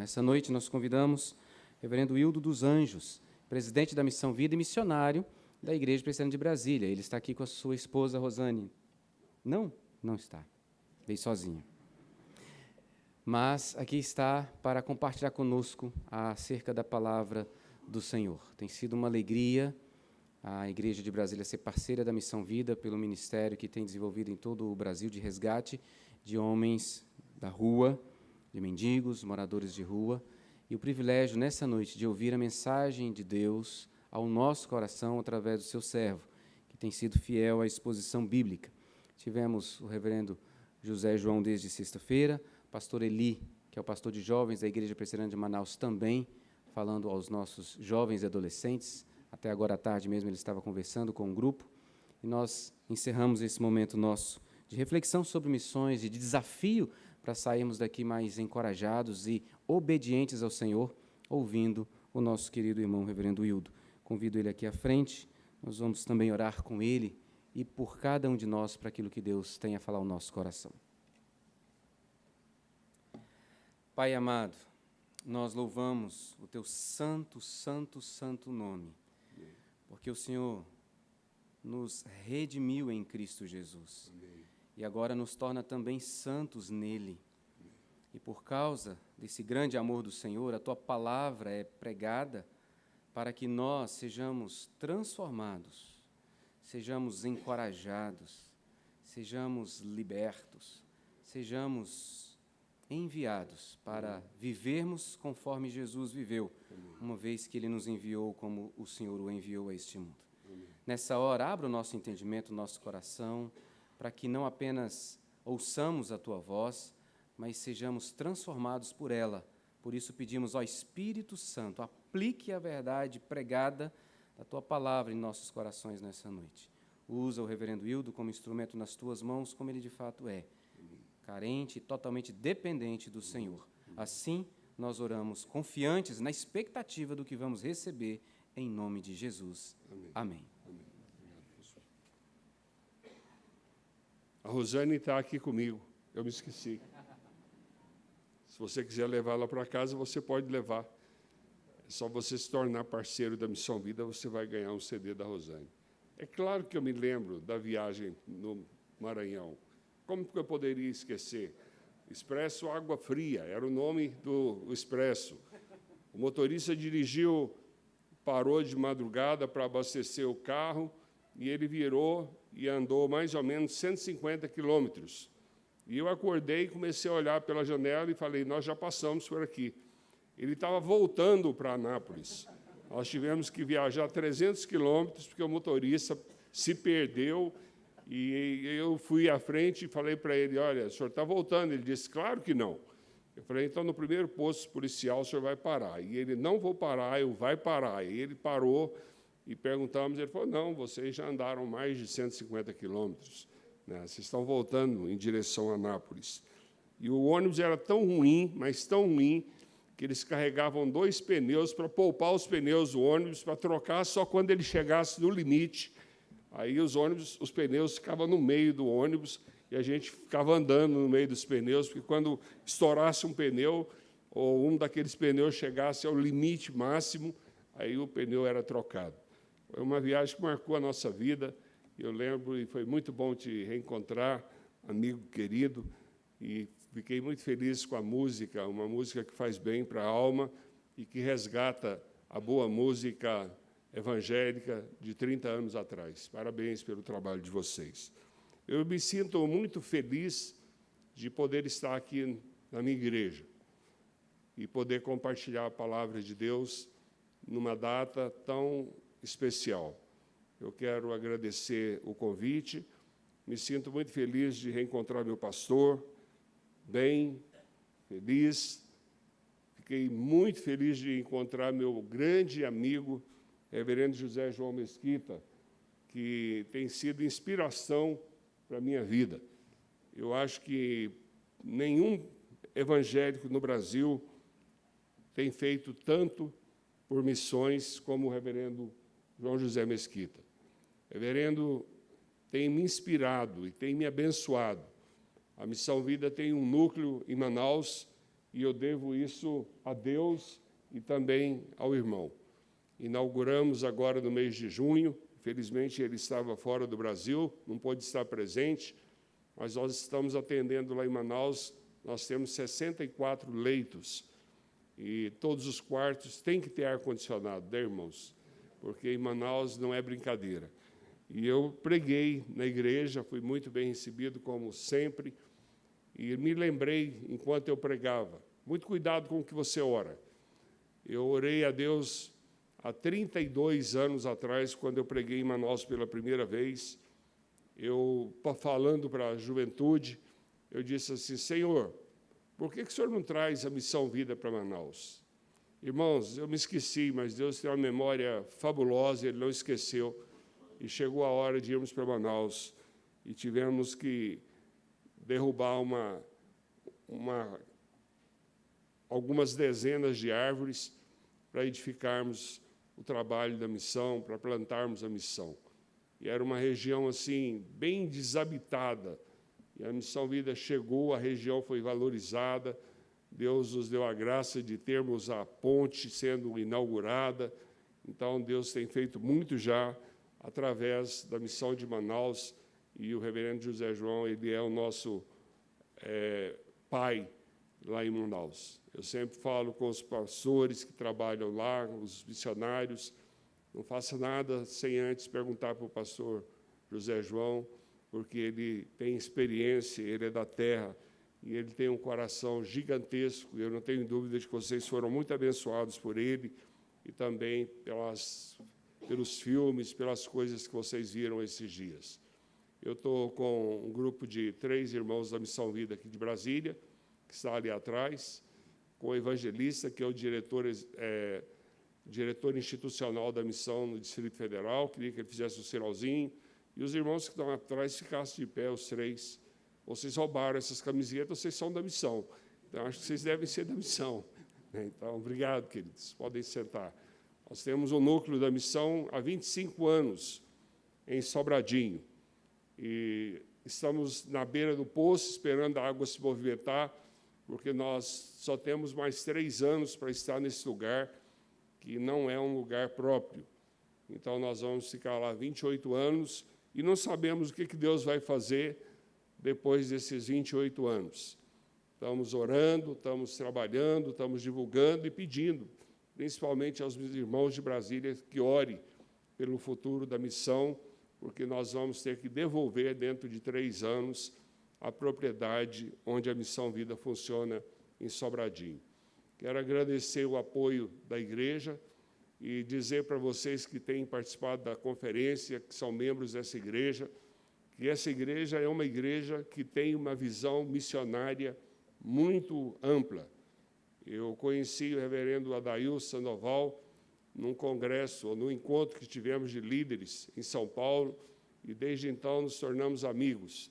Nessa noite nós convidamos o reverendo Hildo dos Anjos, presidente da Missão Vida e missionário da Igreja Presbiteriana de Brasília. Ele está aqui com a sua esposa, Rosane. Não? Não está. Veio sozinho. Mas aqui está para compartilhar conosco acerca da palavra do Senhor. Tem sido uma alegria a Igreja de Brasília ser parceira da Missão Vida pelo ministério que tem desenvolvido em todo o Brasil de resgate de homens da rua, de mendigos, moradores de rua, e o privilégio, nessa noite, de ouvir a mensagem de Deus ao nosso coração através do seu servo, que tem sido fiel à exposição bíblica. Tivemos o reverendo José João desde sexta-feira, pastor Eli, que é o pastor de jovens da Igreja Presbiteriana de Manaus, também falando aos nossos jovens e adolescentes. Até agora à tarde mesmo ele estava conversando com um grupo, e nós encerramos esse momento nosso de reflexão sobre missões e de desafio para sairmos daqui mais encorajados e obedientes ao Senhor, ouvindo o nosso querido irmão reverendo Hildo. Convido ele aqui à frente, nós vamos também orar com ele e por cada um de nós para aquilo que Deus tem a falar ao nosso coração. Pai amado, nós louvamos o teu santo, santo, santo nome, porque o Senhor nos redimiu em Cristo Jesus. Amém. E agora nos torna também santos nele. E por causa desse grande amor do Senhor, a tua palavra é pregada para que nós sejamos transformados, sejamos encorajados, sejamos libertos, sejamos enviados para vivermos conforme Jesus viveu, uma vez que ele nos enviou como o Senhor o enviou a este mundo. Nessa hora, abra o nosso entendimento, o nosso coração, para que não apenas ouçamos a tua voz, mas sejamos transformados por ela. Por isso pedimos ao Espírito Santo, aplique a verdade pregada da tua palavra em nossos corações nessa noite. Usa o reverendo Hildo como instrumento nas tuas mãos, como ele de fato é, carente e totalmente dependente do Senhor. Assim, nós oramos confiantes na expectativa do que vamos receber em nome de Jesus. Amém. A Rosane está aqui comigo, eu me esqueci. Se você quiser levá-la para casa, você pode levar. É só você se tornar parceiro da Missão Vida, você vai ganhar um CD da Rosane. É claro que eu me lembro da viagem no Maranhão. Como que eu poderia esquecer? Expresso Água Fria, era o nome do Expresso. O motorista dirigiu, parou de madrugada para abastecer o carro, e ele virou e andou mais ou menos 150 quilômetros. E eu acordei e comecei a olhar pela janela e falei, nós já passamos por aqui. Ele estava voltando para Anápolis. Nós tivemos que viajar 300 quilômetros, porque o motorista se perdeu, e eu fui à frente e falei para ele, olha, o senhor está voltando? Ele disse, claro que não. Eu falei, então, no primeiro posto policial, o senhor vai parar. E ele, não vou parar, eu vai parar. E ele parou, e perguntamos, ele falou, não, vocês já andaram mais de 150 quilômetros, né? Vocês estão voltando em direção a Anápolis. E o ônibus era tão ruim, mas tão ruim, que eles carregavam 2 pneus para poupar os pneus do ônibus, para trocar só quando ele chegasse no limite. Aí os pneus ficavam no meio do ônibus, e a gente ficava andando no meio dos pneus, porque quando estourasse um pneu, ou um daqueles pneus chegasse ao limite máximo, aí o pneu era trocado. Foi uma viagem que marcou a nossa vida, eu lembro, e foi muito bom te reencontrar, amigo querido, e fiquei muito feliz com a música, uma música que faz bem para a alma e que resgata a boa música evangélica de 30 anos atrás. Parabéns pelo trabalho de vocês. Eu me sinto muito feliz de poder estar aqui na minha igreja e poder compartilhar a palavra de Deus numa data tão especial. Eu quero agradecer o convite, me sinto muito feliz de reencontrar meu pastor, bem, feliz. Fiquei muito feliz de encontrar meu grande amigo, reverendo José João Mesquita, que tem sido inspiração para a minha vida. Eu acho que nenhum evangélico no Brasil tem feito tanto por missões como o reverendo João José Mesquita. O reverendo tem me inspirado e tem me abençoado. A Missão Vida tem um núcleo em Manaus e eu devo isso a Deus e também ao irmão. Inauguramos agora no mês de junho, infelizmente ele estava fora do Brasil, não pôde estar presente, mas nós estamos atendendo lá em Manaus, nós temos 64 leitos, e todos os quartos têm que ter ar-condicionado, né, irmãos? Porque em Manaus não é brincadeira. E eu preguei na igreja, fui muito bem recebido, como sempre, e me lembrei, enquanto eu pregava, muito cuidado com o que você ora. Eu orei a Deus há 32 anos atrás, quando eu preguei em Manaus pela primeira vez, eu, falando para a juventude, eu disse assim, Senhor, por que o Senhor não traz a Missão Vida para Manaus? Irmãos, eu me esqueci, mas Deus tem uma memória fabulosa, Ele não esqueceu. E chegou a hora de irmos para Manaus e tivemos que derrubar algumas dezenas de árvores para edificarmos o trabalho da missão, para plantarmos a missão. E era uma região assim bem desabitada. E a Missão Vida chegou, a região foi valorizada, Deus nos deu a graça de termos a ponte sendo inaugurada. Então, Deus tem feito muito já através da missão de Manaus, e o reverendo José João, ele é o nosso pai lá em Manaus. Eu sempre falo com os pastores que trabalham lá, os missionários, não faça nada sem antes perguntar para o pastor José João, porque ele tem experiência, ele é da terra, e ele tem um coração gigantesco. Eu não tenho dúvida de que vocês foram muito abençoados por ele, e também pelos filmes, pelas coisas que vocês viram esses dias. Eu estou com um grupo de 3 irmãos da Missão Vida aqui de Brasília, que está ali atrás, com o evangelista, que é o diretor institucional da missão no Distrito Federal, queria que ele fizesse o sinalzinho, e os irmãos que estão atrás ficassem de pé, os 3. Vocês roubaram essas camisetas, vocês são da missão. Então, acho que vocês devem ser da missão. Então, obrigado, queridos. Podem sentar. Nós temos um núcleo da missão há 25 anos, em Sobradinho. E estamos na beira do poço, esperando a água se movimentar, porque nós só temos mais 3 anos para estar nesse lugar, que não é um lugar próprio. Então, nós vamos ficar lá 28 anos e não sabemos o que Deus vai fazer depois desses 28 anos. Estamos orando, estamos trabalhando, estamos divulgando e pedindo, principalmente aos meus irmãos de Brasília, que orem pelo futuro da missão, porque nós vamos ter que devolver, dentro de 3 anos, a propriedade onde a Missão Vida funciona em Sobradinho. Quero agradecer o apoio da igreja e dizer para vocês que têm participado da conferência, que são membros dessa igreja, que essa igreja é uma igreja que tem uma visão missionária muito ampla. Eu conheci o reverendo Adail Sandoval num congresso, ou num encontro que tivemos de líderes em São Paulo, e desde então nos tornamos amigos.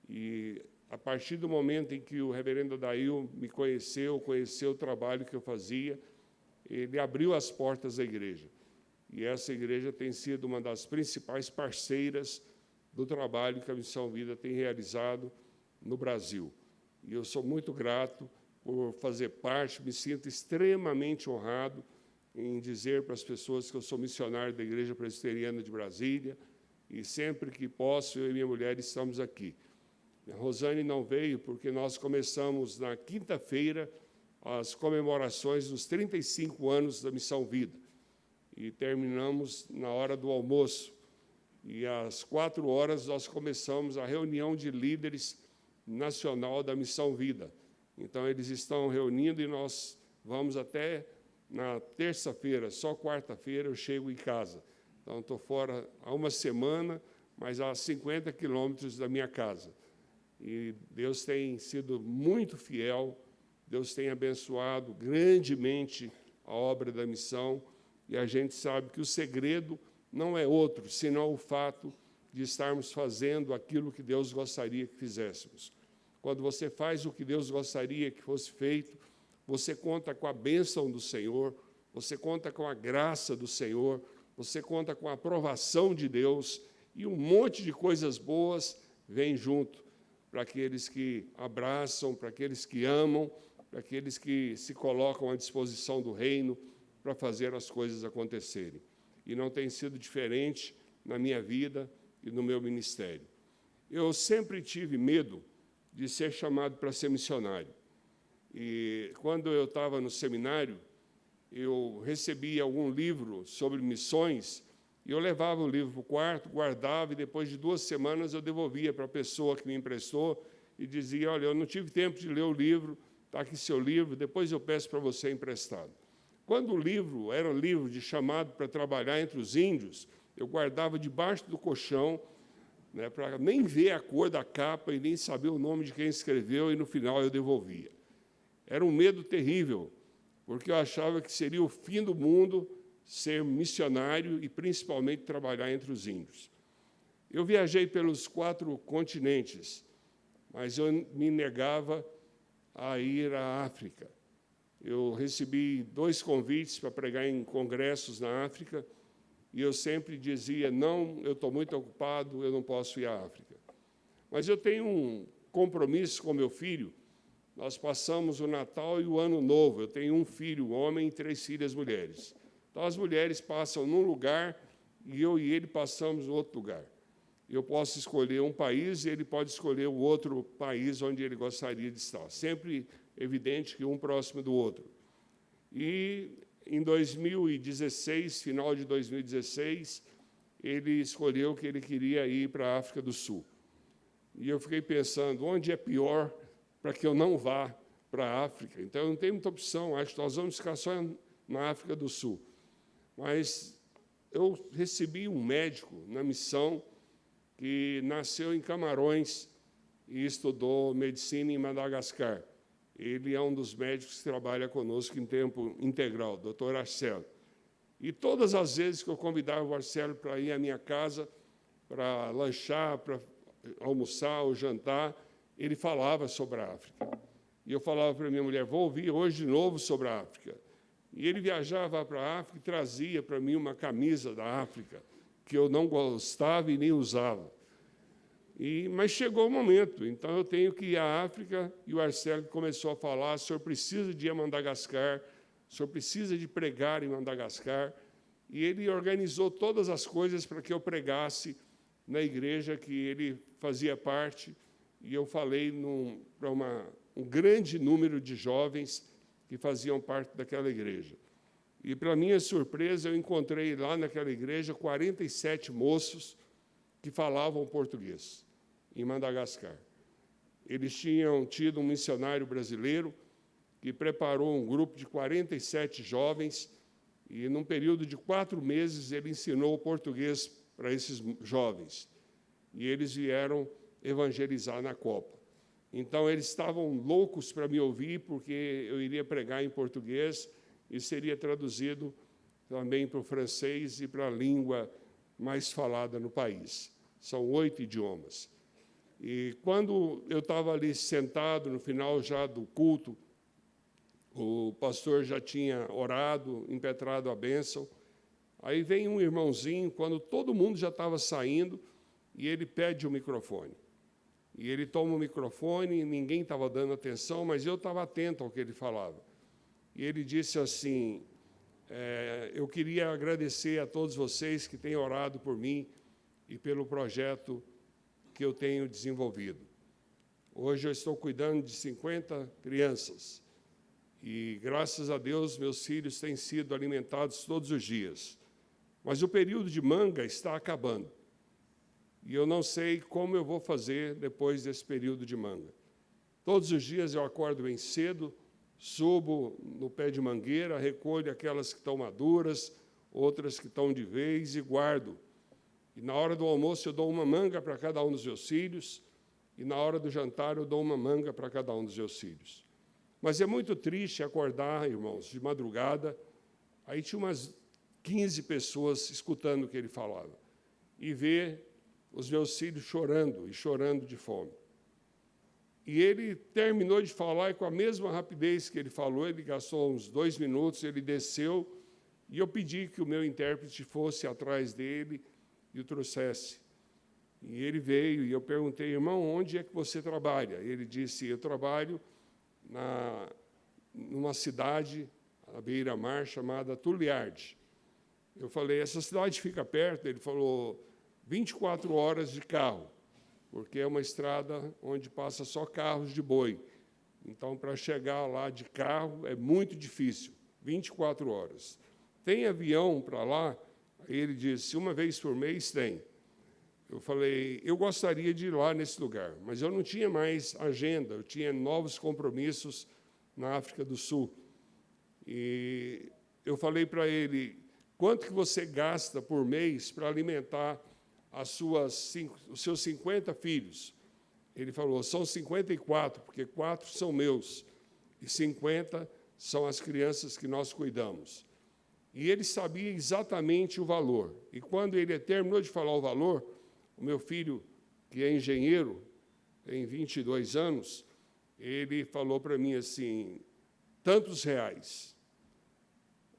E, a partir do momento em que o reverendo Adail me conheceu o trabalho que eu fazia, ele abriu as portas da igreja. E essa igreja tem sido uma das principais parceiras do trabalho que a Missão Vida tem realizado no Brasil. E eu sou muito grato por fazer parte, me sinto extremamente honrado em dizer para as pessoas que eu sou missionário da Igreja Presbiteriana de Brasília, e sempre que posso, eu e minha mulher estamos aqui. A Rosane não veio porque nós começamos, na quinta-feira, as comemorações dos 35 anos da Missão Vida, e terminamos na hora do almoço. E às 4 horas nós começamos a reunião de líderes nacional da Missão Vida. Então, eles estão reunindo e nós vamos até na terça-feira, só quarta-feira eu chego em casa. Então, estou fora há uma semana, mas a 50 quilômetros da minha casa. E Deus tem sido muito fiel, Deus tem abençoado grandemente a obra da missão, e a gente sabe que o segredo não é outro, senão o fato de estarmos fazendo aquilo que Deus gostaria que fizéssemos. Quando você faz o que Deus gostaria que fosse feito, você conta com a bênção do Senhor, você conta com a graça do Senhor, você conta com a aprovação de Deus, e um monte de coisas boas vem junto para aqueles que abraçam, para aqueles que amam, para aqueles que se colocam à disposição do reino para fazer as coisas acontecerem. E não tem sido diferente na minha vida e no meu ministério. Eu sempre tive medo de ser chamado para ser missionário. E quando eu estava no seminário, eu recebi algum livro sobre missões, e eu levava o livro para o quarto, guardava, e depois de 2 semanas eu devolvia para a pessoa que me emprestou, e dizia, olha, eu não tive tempo de ler o livro, está aqui seu livro, depois eu peço para você emprestado. Quando o livro era um livro de chamado para trabalhar entre os índios, eu guardava debaixo do colchão, né, para nem ver a cor da capa e nem saber o nome de quem escreveu, e no final eu devolvia. Era um medo terrível, porque eu achava que seria o fim do mundo ser missionário e, principalmente, trabalhar entre os índios. Eu viajei pelos 4 continentes, mas eu me negava a ir à África. Eu recebi 2 convites para pregar em congressos na África, e eu sempre dizia, não, eu estou muito ocupado, eu não posso ir à África. Mas eu tenho um compromisso com meu filho. Nós passamos o Natal e o Ano Novo. Eu tenho um filho homem e 3 filhas mulheres. Então, as mulheres passam num lugar e eu e ele passamos no outro lugar. Eu posso escolher um país e ele pode escolher o outro país onde ele gostaria de estar. Sempre evidente que um próximo do outro. E, em 2016, final de 2016, ele escolheu que ele queria ir para a África do Sul. E eu fiquei pensando, onde é pior para que eu não vá para a África? Então, eu não tenho muita opção, acho que nós vamos ficar só na África do Sul. Mas eu recebi um médico na missão que nasceu em Camarões e estudou medicina em Madagascar. Ele é um dos médicos que trabalha conosco em tempo integral, Dr. Arcelo. E todas as vezes que eu convidava o Arcelo para ir à minha casa, para lanchar, para almoçar ou jantar, ele falava sobre a África. E eu falava para minha mulher, vou ouvir hoje de novo sobre a África. E ele viajava para a África e trazia para mim uma camisa da África, que eu não gostava e nem usava. Mas chegou o momento, então eu tenho que ir à África, e o Arcelo começou a falar, o senhor precisa de ir a Madagascar, o senhor precisa de pregar em Madagascar, e ele organizou todas as coisas para que eu pregasse na igreja que ele fazia parte, e eu falei para um grande número de jovens que faziam parte daquela igreja. E, para minha surpresa, eu encontrei lá naquela igreja 47 moços que falavam português, em Madagascar. Eles tinham tido um missionário brasileiro que preparou um grupo de 47 jovens e, num período de 4 meses, ele ensinou o português para esses jovens. E eles vieram evangelizar na Copa. Então, eles estavam loucos para me ouvir, porque eu iria pregar em português e seria traduzido também para o francês e para a língua mais falada no país. São 8 idiomas. E, quando eu estava ali sentado, no final já do culto, o pastor já tinha orado, impetrado a bênção. Aí vem um irmãozinho, quando todo mundo já estava saindo, e ele pede o microfone. E ele toma o microfone, ninguém estava dando atenção, mas eu estava atento ao que ele falava. E ele disse assim, eu queria agradecer a todos vocês que têm orado por mim e pelo projeto que eu tenho desenvolvido. Hoje eu estou cuidando de 50 crianças. E, graças a Deus, meus filhos têm sido alimentados todos os dias. Mas o período de manga está acabando. E eu não sei como eu vou fazer depois desse período de manga. Todos os dias eu acordo bem cedo, subo no pé de mangueira, recolho aquelas que estão maduras, outras que estão de vez e guardo. E, na hora do almoço, eu dou uma manga para cada um dos meus filhos, e, na hora do jantar, eu dou uma manga para cada um dos meus filhos. Mas é muito triste acordar, irmãos, de madrugada, aí tinha umas 15 pessoas escutando o que ele falava, e ver os meus filhos chorando, e chorando de fome. E ele terminou de falar, e com a mesma rapidez que ele falou, ele gastou uns 2 minutos, ele desceu, e eu pedi que o meu intérprete fosse atrás dele e o trouxesse. E ele veio, e eu perguntei, irmão, onde é que você trabalha? Ele disse, eu trabalho na numa cidade, à beira-mar, chamada Tulliard. Eu falei, essa cidade fica perto? Ele falou, 24 horas de carro, porque é uma estrada onde passa só carros de boi. Então, para chegar lá de carro é muito difícil, 24 horas. Tem avião para lá? Ele disse, uma vez por mês tem. Eu falei, eu gostaria de ir lá nesse lugar, mas eu não tinha mais agenda, eu tinha novos compromissos na África do Sul. E eu falei para ele, quanto que você gasta por mês para alimentar os seus 50 filhos? Ele falou, são 54, porque 4 são meus, e 50 são as crianças que nós cuidamos. E ele sabia exatamente o valor. E quando ele terminou de falar o valor, o meu filho, que é engenheiro, tem 22 anos, ele falou para mim assim, tantos reais.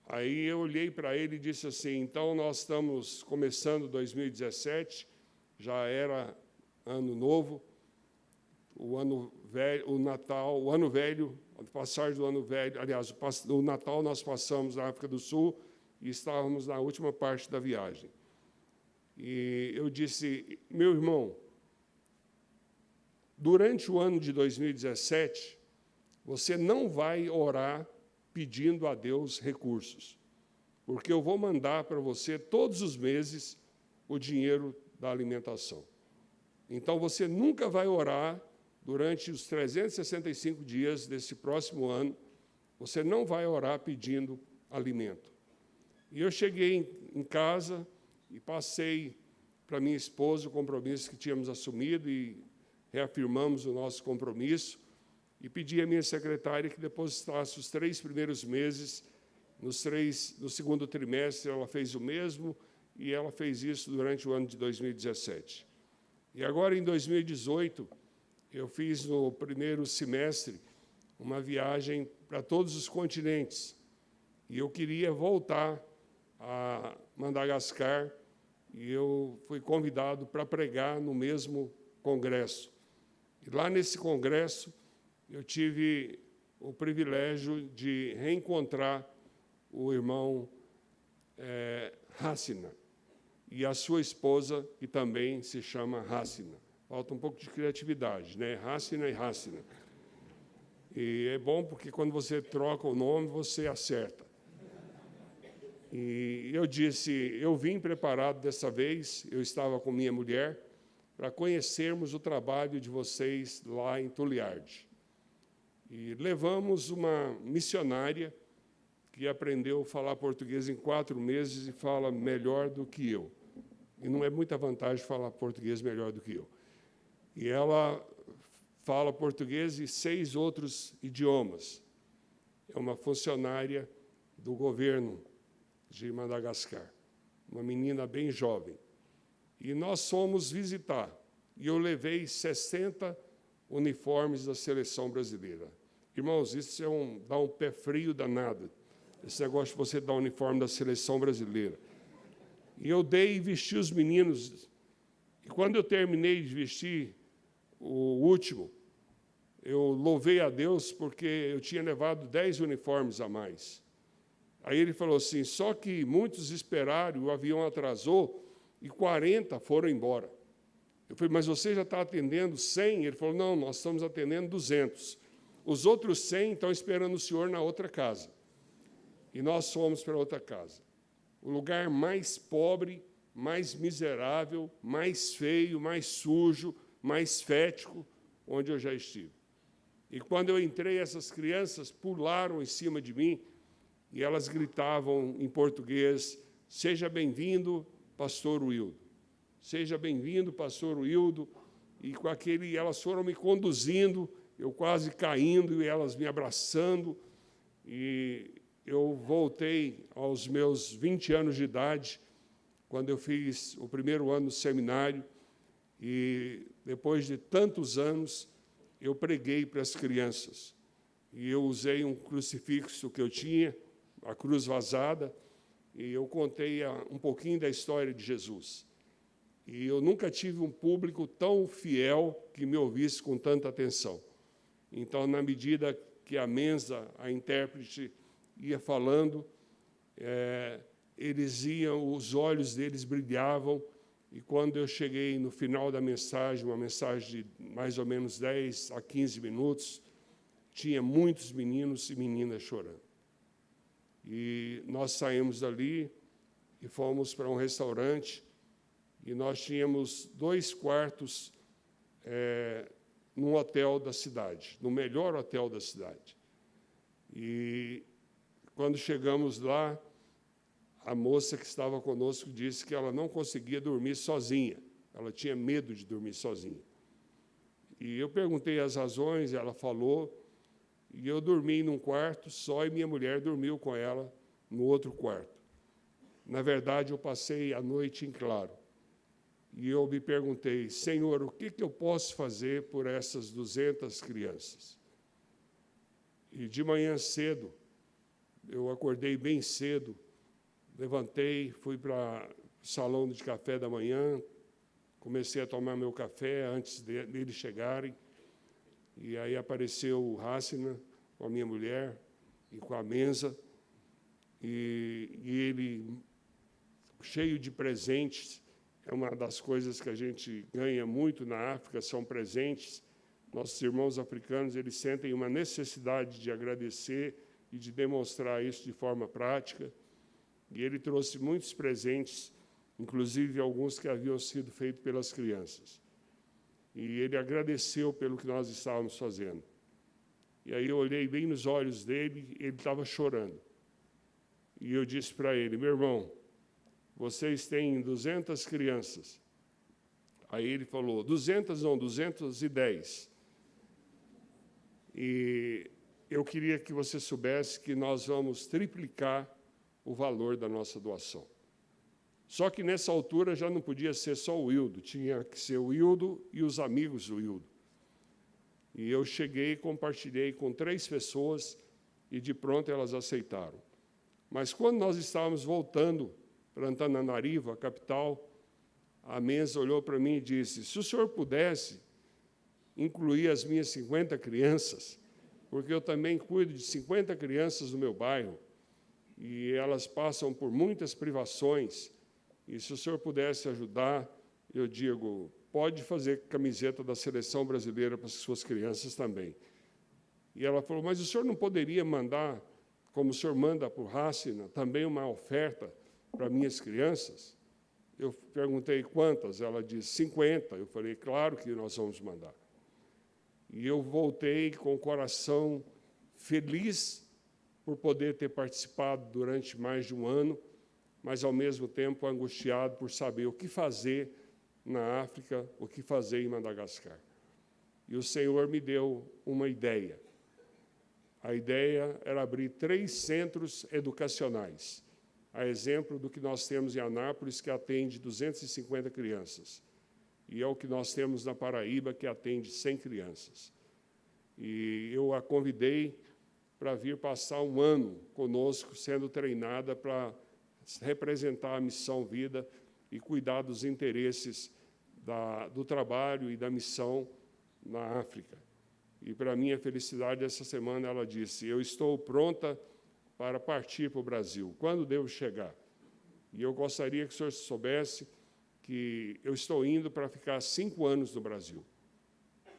Aí eu olhei para ele e disse assim, então nós estamos começando 2017, já era ano novo, o ano velho, o Natal, o ano velho, a passagem do ano velho, aliás, o Natal nós passamos na África do Sul e estávamos na última parte da viagem. E eu disse, meu irmão, durante o ano de 2017, você não vai orar pedindo a Deus recursos, porque eu vou mandar para você todos os meses o dinheiro da alimentação. Então, você nunca vai orar durante os 365 dias desse próximo ano, você não vai orar pedindo alimento. E eu cheguei em casa e passei para minha esposa o compromisso que tínhamos assumido e reafirmamos o nosso compromisso e pedi à minha secretária que depositasse os 3 primeiros meses, no segundo trimestre ela fez o mesmo e ela fez isso durante o ano de 2017. E agora, em 2018, eu fiz no primeiro semestre uma viagem para todos os continentes e eu queria voltar a Madagascar e eu fui convidado para pregar no mesmo congresso. E lá nesse congresso eu tive o privilégio de reencontrar o irmão Hassina e a sua esposa, que também se chama Hassina. Falta um pouco de criatividade, né? Hassina e Hassina. E é bom porque quando você troca o nome, você acerta. E eu disse, eu vim preparado dessa vez, eu estava com minha mulher, para conhecermos o trabalho de vocês lá em Tulliard. E levamos uma missionária que aprendeu a falar português em 4 meses e fala melhor do que eu. E não é muita vantagem falar português melhor do que eu. E ela fala português e 6 outros idiomas. É uma funcionária do governo de Madagascar, uma menina bem jovem. E nós fomos visitar, e eu levei 60 uniformes da seleção brasileira. Irmãos, isso dá um pé frio danado, esse negócio de você dar o uniforme da seleção brasileira. E eu dei e vesti os meninos, e quando eu terminei de vestir o último, eu louvei a Deus porque eu tinha levado 10 uniformes a mais. Aí ele falou assim, só que muitos esperaram, o avião atrasou, e 40 foram embora. Eu falei, mas você já está atendendo 100? Ele falou, não, nós estamos atendendo 200. Os outros 100 estão esperando o senhor na outra casa. E nós fomos para outra casa. O lugar mais pobre, mais miserável, mais feio, mais sujo, mais fético, onde eu já estive. E quando eu entrei, essas crianças pularam em cima de mim e elas gritavam em português, seja bem-vindo, pastor Wildo. Seja bem-vindo, pastor Wildo. E com elas foram me conduzindo, eu quase caindo e elas me abraçando. E eu voltei aos meus 20 anos de idade, quando eu fiz o primeiro ano no seminário, e depois de tantos anos, eu preguei para as crianças. E eu usei um crucifixo que eu tinha, a cruz vazada, e eu contei um pouquinho da história de Jesus. E eu nunca tive um público tão fiel que me ouvisse com tanta atenção. Então, na medida que a Mensa, a intérprete, ia falando, os olhos deles brilhavam, e quando eu cheguei no final da mensagem, uma mensagem de mais ou menos 10 a 15 minutos, tinha muitos meninos e meninas chorando. E nós saímos dali e fomos para um restaurante, e nós tínhamos 2 quartos num hotel da cidade, no melhor hotel da cidade. E, quando chegamos lá, a moça que estava conosco disse que ela não conseguia dormir sozinha, ela tinha medo de dormir sozinha. E eu perguntei as razões, ela falou, e eu dormi num quarto só, e minha mulher dormiu com ela no outro quarto. Na verdade, eu passei a noite em claro. E eu me perguntei, Senhor, o que eu posso fazer por essas 200 crianças? E de manhã cedo, eu acordei bem cedo, levantei, fui para o salão de café da manhã, comecei a tomar meu café antes deles chegarem, e aí apareceu o Hassina com a minha mulher e com a Mensa, e ele, cheio de presentes. É uma das coisas que a gente ganha muito na África, são presentes. Nossos irmãos africanos, eles sentem uma necessidade de agradecer e de demonstrar isso de forma prática. E ele trouxe muitos presentes, inclusive alguns que haviam sido feitos pelas crianças. E ele agradeceu pelo que nós estávamos fazendo. E aí eu olhei bem nos olhos dele, ele estava chorando. E eu disse para ele, meu irmão, vocês têm 200 crianças. Aí ele falou, 200 não, 210. E eu queria que você soubesse que nós vamos triplicar o valor da nossa doação. Só que, nessa altura, já não podia ser só o Wildo, tinha que ser o Wildo e os amigos do Wildo. E eu cheguei e compartilhei com 3 pessoas, e, de pronto, elas aceitaram. Mas, quando nós estávamos voltando para Antananarivo, a capital, a Mensa olhou para mim e disse, se o senhor pudesse incluir as minhas 50 crianças, porque eu também cuido de 50 crianças no meu bairro, e elas passam por muitas privações, e se o senhor pudesse ajudar, eu digo, pode fazer camiseta da seleção brasileira para as suas crianças também. E ela falou, mas o senhor não poderia mandar, como o senhor manda para o Hassina, também uma oferta para minhas crianças? Eu perguntei quantas, ela disse 50. Eu falei, claro que nós vamos mandar. E eu voltei com o coração feliz por poder ter participado durante mais de um ano, mas, ao mesmo tempo, angustiado por saber o que fazer na África, o que fazer em Madagascar. E o Senhor me deu uma ideia. A ideia era abrir 3 centros educacionais, a exemplo do que nós temos em Anápolis, que atende 250 crianças, e é o que nós temos na Paraíba, que atende 100 crianças. E eu a convidei para vir passar um ano conosco, sendo treinada para representar a Missão Vida e cuidar dos interesses do trabalho e da missão na África. E, para minha felicidade, essa semana ela disse, eu estou pronta para partir para o Brasil. Quando devo chegar? E eu gostaria que o senhor soubesse que eu estou indo para ficar 5 anos no Brasil.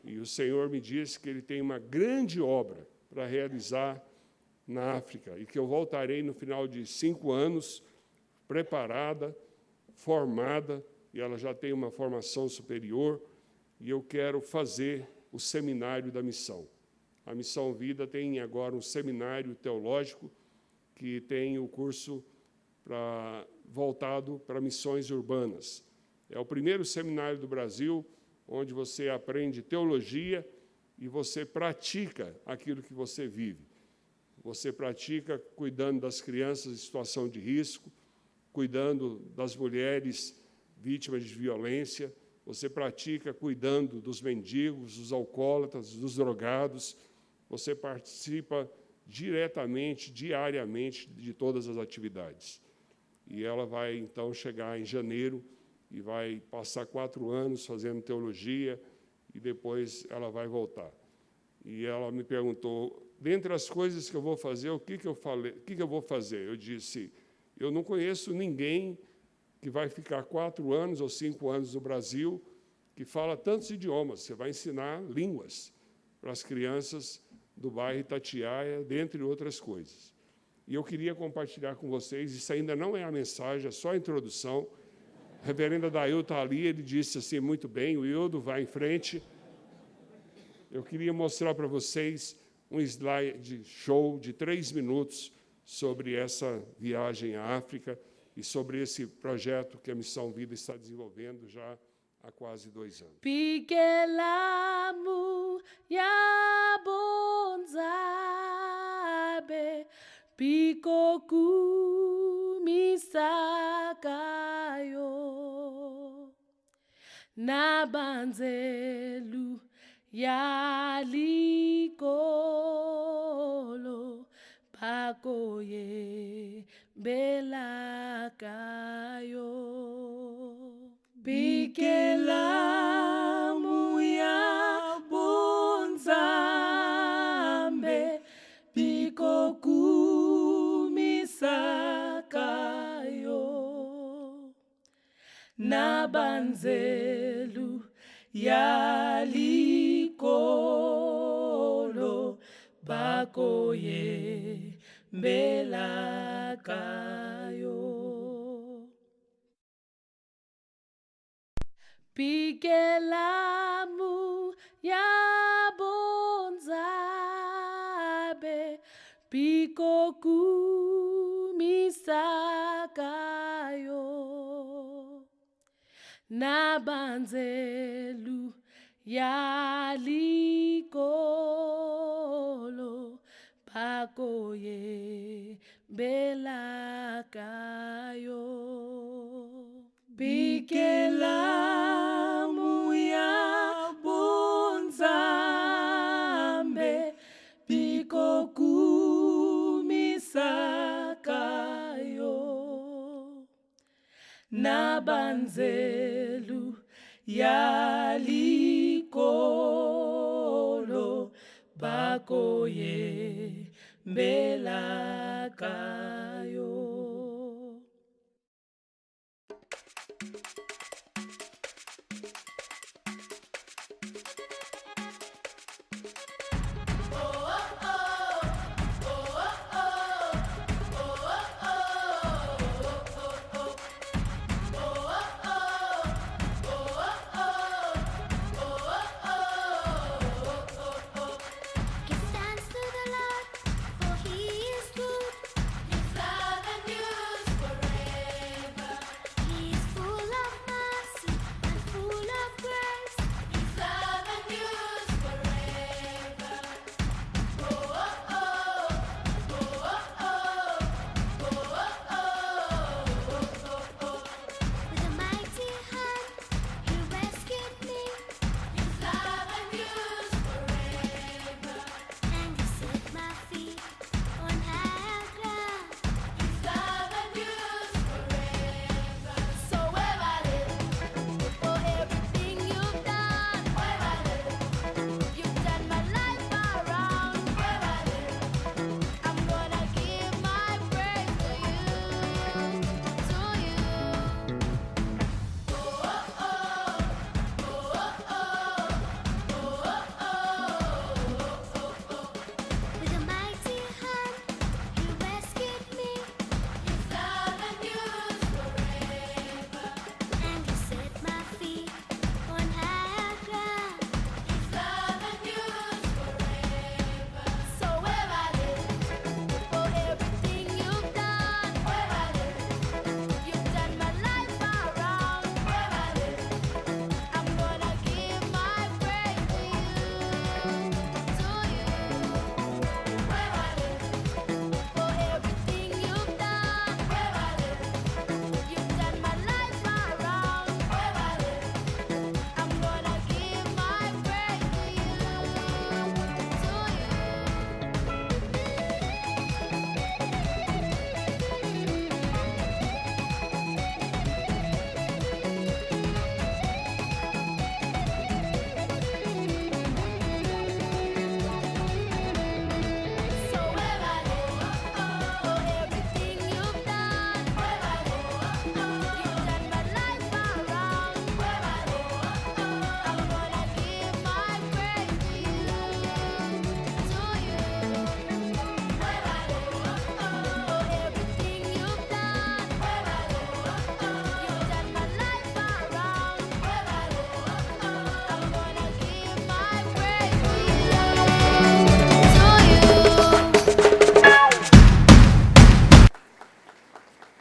E o Senhor me disse que Ele tem uma grande obra para realizar na África, e que eu voltarei no final de 5 anos, preparada, formada, e ela já tem uma formação superior, e eu quero fazer o seminário da missão. A Missão Vida tem agora um seminário teológico, que tem o curso voltado para missões urbanas. É o primeiro seminário do Brasil onde você aprende teologia e você pratica aquilo que você vive. Você pratica cuidando das crianças em situação de risco, cuidando das mulheres vítimas de violência, você pratica cuidando dos mendigos, dos alcoólatras, dos drogados, você participa diretamente, diariamente, de todas as atividades. E ela vai, então, chegar em janeiro e vai passar 4 anos fazendo teologia, e depois ela vai voltar. E ela me perguntou, dentre as coisas que eu vou fazer, o que eu vou fazer? Eu disse, eu não conheço ninguém que vai ficar 4 anos ou 5 anos no Brasil que fala tantos idiomas. Você vai ensinar línguas para as crianças do bairro Itatiaia, dentre outras coisas. E eu queria compartilhar com vocês, isso ainda não é a mensagem, é só a introdução. A reverenda Dail está ali, ele disse assim, muito bem, o Ildo vai em frente. Eu queria mostrar para vocês um slide show de 3 minutos sobre essa viagem à África e sobre esse projeto que a Missão Vida está desenvolvendo já há quase 2 anos. Pikelamu ya bonzabe pikoku misakayo nabanzelu ya likolo pakoye belakayo Pikelamu ya bonzambe pikoku misakayo nabanzelu ya likolo bakoye belakayo Pikelamu ya bonzabe pikoku misakayo nabanzelu ya likolo pakoye belakayo Pikelamu ya bonzambe pikoku misakayo nabanzelu ya likolo bakoye belakayo Give thanks to the Lord, for He is good. His love and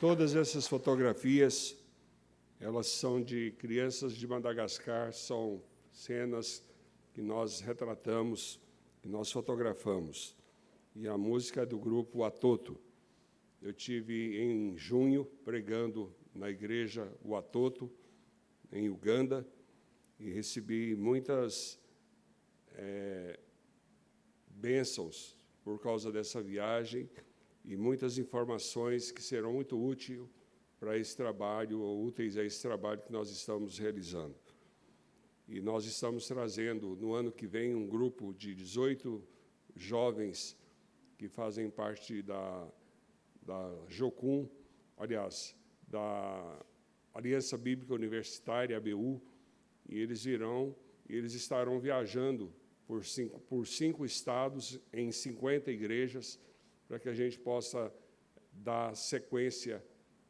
Todas essas fotografias, elas são de crianças de Madagascar, são cenas que nós retratamos, que nós fotografamos. E a música é do grupo Watoto. Eu tive em junho pregando na igreja Watoto, em Uganda, e recebi muitas bênçãos por causa dessa viagem e muitas informações que serão muito úteis para esse trabalho, ou úteis a esse trabalho que nós estamos realizando. E nós estamos trazendo, no ano que vem, um grupo de 18 jovens que fazem parte da Jocum, aliás, da Aliança Bíblica Universitária, ABU, e eles virão, e eles estarão viajando por cinco estados, em 50 igrejas, para que a gente possa dar sequência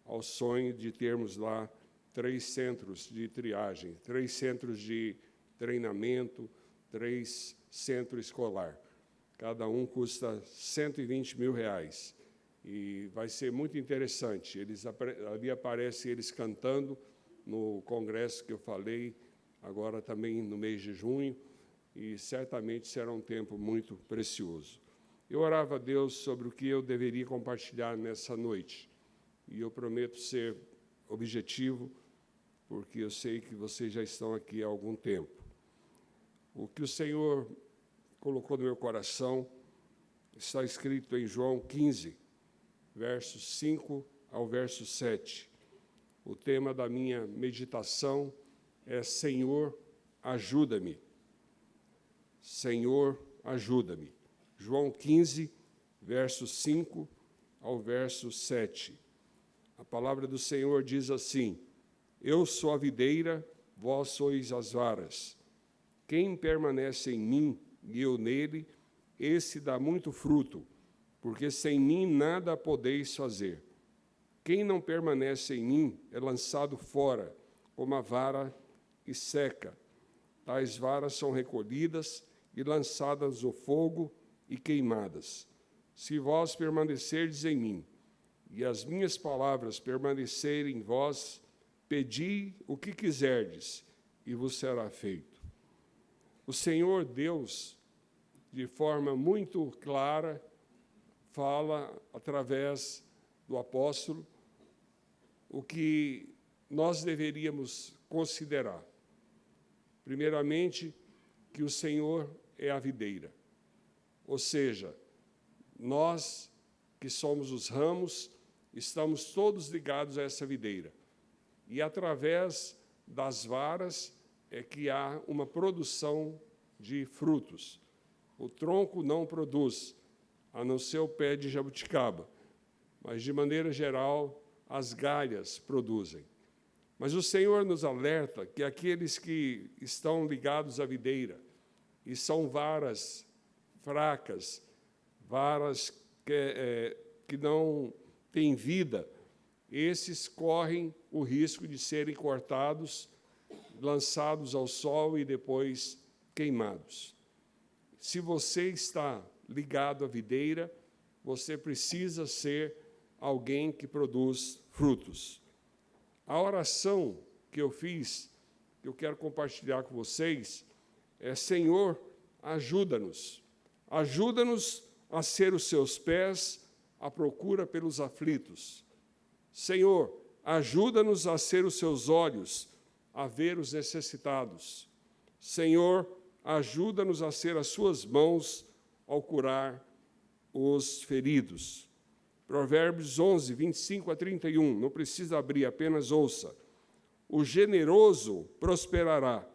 ao sonho de termos lá 3 centros de triagem, 3 centros de treinamento, 3 centros escolar. Cada um custa R$120 mil. E vai ser muito interessante. Ali aparecem eles cantando no congresso que eu falei, agora também no mês de junho, e certamente será um tempo muito precioso. Eu orava a Deus sobre o que eu deveria compartilhar nessa noite, e eu prometo ser objetivo, porque eu sei que vocês já estão aqui há algum tempo. O que o Senhor colocou no meu coração está escrito em João 15, versos 5 ao verso 7. O tema da minha meditação é Senhor, ajuda-me. Senhor, ajuda-me. João 15, verso 5 ao verso 7. A palavra do Senhor diz assim: Eu sou a videira, vós sois as varas. Quem permanece em mim e eu nele, esse dá muito fruto, porque sem mim nada podeis fazer. Quem não permanece em mim é lançado fora, como a vara, e seca. Tais varas são recolhidas e lançadas no fogo e queimadas. Se vós permanecerdes em mim, e as minhas palavras permanecerem em vós, pedi o que quiserdes, e vos será feito. O Senhor Deus, de forma muito clara, fala através do apóstolo o que nós deveríamos considerar. Primeiramente, que o Senhor é a videira, ou seja, nós que somos os ramos, estamos todos ligados a essa videira. E através das varas é que há uma produção de frutos. O tronco não produz, a não ser o pé de jabuticaba, mas, de maneira geral, as galhas produzem. Mas o Senhor nos alerta que aqueles que estão ligados à videira e são varas fracas, varas que não têm vida, esses correm o risco de serem cortados, lançados ao sol e depois queimados. Se você está ligado à videira, você precisa ser alguém que produz frutos. A oração que eu fiz, que eu quero compartilhar com vocês, é: Senhor, ajuda-nos. Ajuda-nos a ser os seus pés à procura pelos aflitos. Senhor, ajuda-nos a ser os seus olhos a ver os necessitados. Senhor, ajuda-nos a ser as suas mãos ao curar os feridos. Provérbios 11, 25 a 31, não precisa abrir, apenas ouça. O generoso prosperará.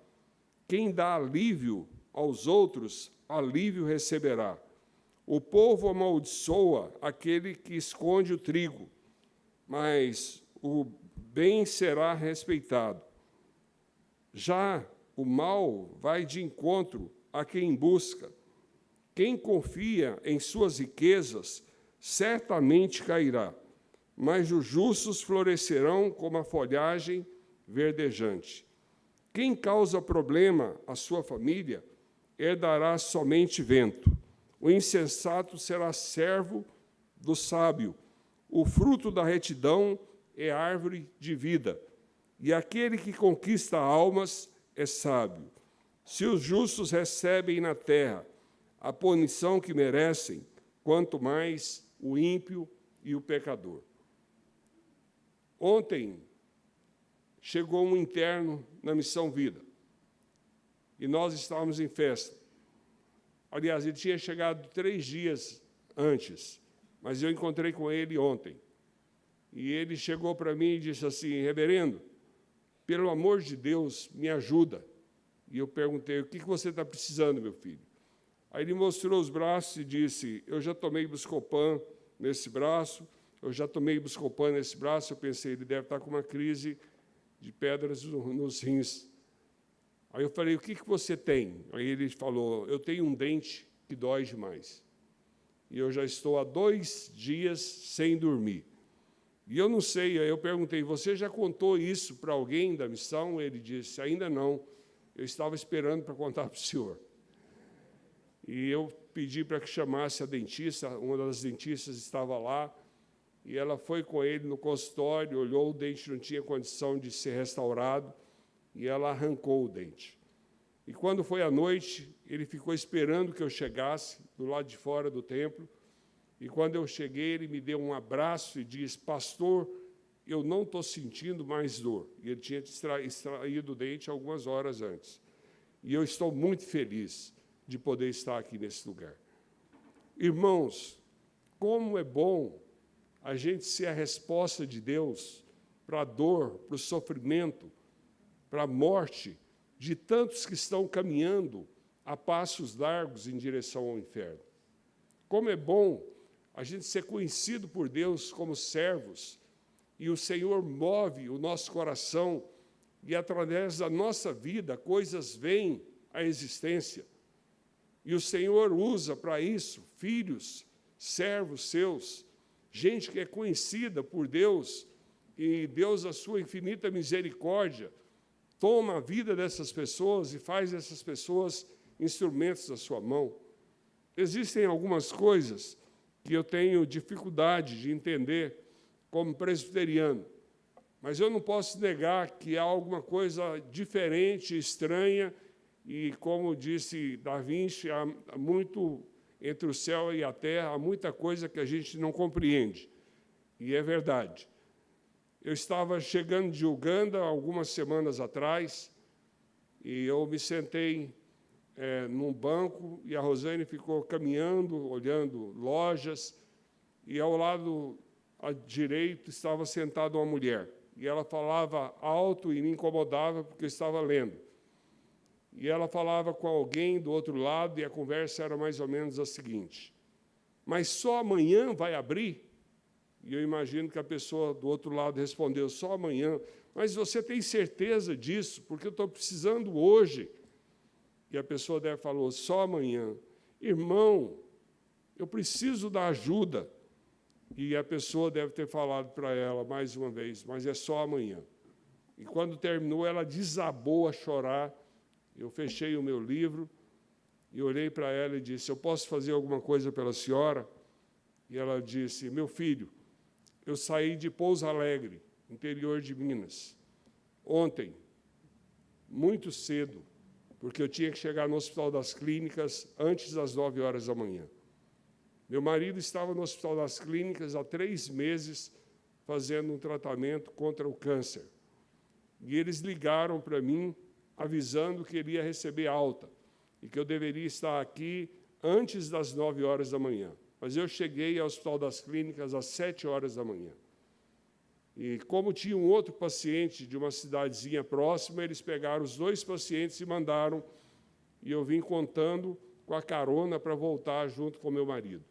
Quem dá alívio aos outros, alívio receberá. O povo amaldiçoa aquele que esconde o trigo, mas o bem será respeitado. Já o mal vai de encontro a quem busca. Quem confia em suas riquezas certamente cairá, mas os justos florescerão como a folhagem verdejante. Quem causa problema à sua família herdará somente vento. O insensato será servo do sábio. O fruto da retidão é árvore de vida, e aquele que conquista almas é sábio. Se os justos recebem na terra a punição que merecem, quanto mais o ímpio e o pecador. Ontem chegou um interno na Missão Vida, e nós estávamos em festa. Aliás, ele tinha chegado 3 dias antes, mas eu encontrei com ele ontem. E ele chegou para mim e disse assim: reverendo, pelo amor de Deus, me ajuda. E eu perguntei: o que você está precisando, meu filho? Aí ele mostrou os braços e disse: eu já tomei Buscopan nesse braço, eu já tomei Buscopan nesse braço. Eu pensei, ele deve estar com uma crise de pedras nos rins. Aí eu falei: o que você tem? Aí ele falou: eu tenho um dente que dói demais. E eu já estou há 2 dias sem dormir. E eu não sei, aí eu perguntei: você já contou isso para alguém da missão? Ele disse: ainda não, eu estava esperando para contar para o senhor. E eu pedi para que chamasse a dentista, uma das dentistas estava lá, e ela foi com ele no consultório, olhou, o dente não tinha condição de ser restaurado, e ela arrancou o dente. E quando foi à noite, ele ficou esperando que eu chegasse do lado de fora do templo, e quando eu cheguei, ele me deu um abraço e disse: pastor, eu não estou sentindo mais dor. E ele tinha extraído o dente algumas horas antes. E eu estou muito feliz de poder estar aqui nesse lugar. Irmãos, como é bom a gente ser a resposta de Deus para a dor, para o sofrimento, para a morte de tantos que estão caminhando a passos largos em direção ao inferno. Como é bom a gente ser conhecido por Deus como servos, e o Senhor move o nosso coração, e através da nossa vida coisas vêm à existência. E o Senhor usa para isso filhos, servos seus, gente que é conhecida por Deus, e Deus, a sua infinita misericórdia, toma a vida dessas pessoas e faz dessas pessoas instrumentos da sua mão. Existem algumas coisas que eu tenho dificuldade de entender como presbiteriano, mas eu não posso negar que há alguma coisa diferente, estranha, e, como disse Da Vinci, há muito entre o céu e a terra, há muita coisa que a gente não compreende, e é verdade. Eu estava chegando de Uganda algumas semanas atrás, e eu me sentei num banco, e a Rosane ficou caminhando, olhando lojas, e ao lado à direita estava sentada uma mulher, e ela falava alto e me incomodava porque eu estava lendo. E ela falava com alguém do outro lado, e a conversa era mais ou menos a seguinte: mas só amanhã vai abrir? E eu imagino que a pessoa do outro lado respondeu: só amanhã. Mas você tem certeza disso? Porque eu estou precisando hoje. E a pessoa deve falou: só amanhã. Irmão, eu preciso da ajuda. E a pessoa deve ter falado para ela mais uma vez: mas é só amanhã. E quando terminou, ela desabou a chorar. Eu fechei o meu livro e olhei para ela e disse: eu posso fazer alguma coisa pela senhora? E ela disse: meu filho, eu saí de Pouso Alegre, interior de Minas, ontem, muito cedo, porque eu tinha que chegar no Hospital das Clínicas antes das 9 horas da manhã. Meu marido estava no Hospital das Clínicas há 3 meses, fazendo um tratamento contra o câncer. E eles ligaram para mim, avisando que ele ia receber alta, e que eu deveria estar aqui antes das 9 horas da manhã. Mas eu cheguei ao Hospital das Clínicas às 7 horas da manhã. E como tinha um outro paciente de uma cidadezinha próxima, eles pegaram os 2 pacientes e mandaram, e eu vim contando com a carona para voltar junto com meu marido.